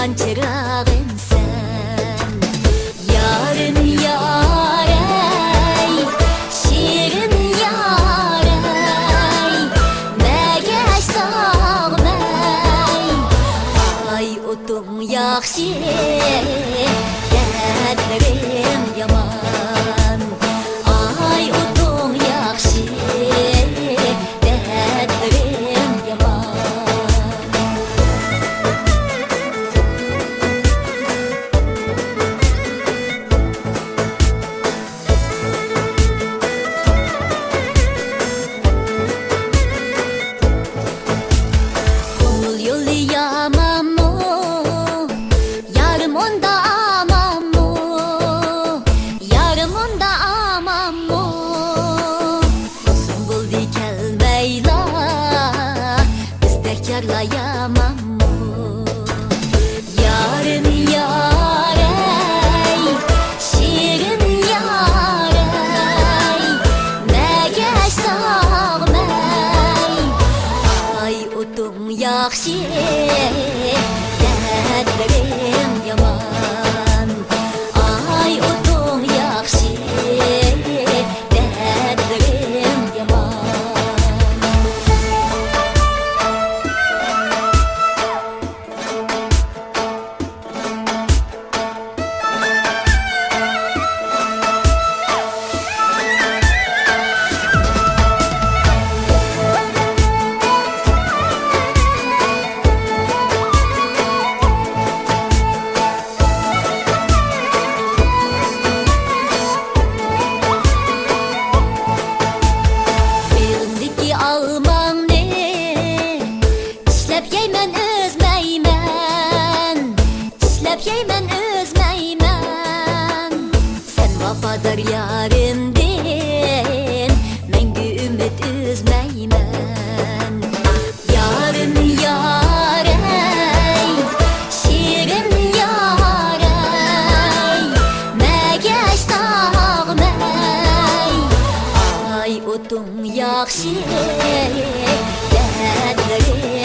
yangan çırağım sen. Yarın yarey, şirin yarey, megeş dağmey. Ay otum yakşı, derdlerim yaman. Ay otum yakşı, derdlerim yaman. Qۇмۇل yolu yaman mı? Yarım onda aman mı? Yarım onda aman mı? Uzun buldu kelmeyla, biz tekrarla yaman mı? Yarın yarey, şirin yarey, megeş dağmey. Ay otum yakşı, derdlerim yaman. Ay otum yakşı, derdlerim yaman. Elimdeki alman ne? İşlep yeymen özmeymen, İşlep yeymen özmeymen. Sen vafadar yarimdin, mengü ümit üzmeymen. Yarın yarey, şirin yarey, megeş dağmey. Ay otum yakşı, derdlerim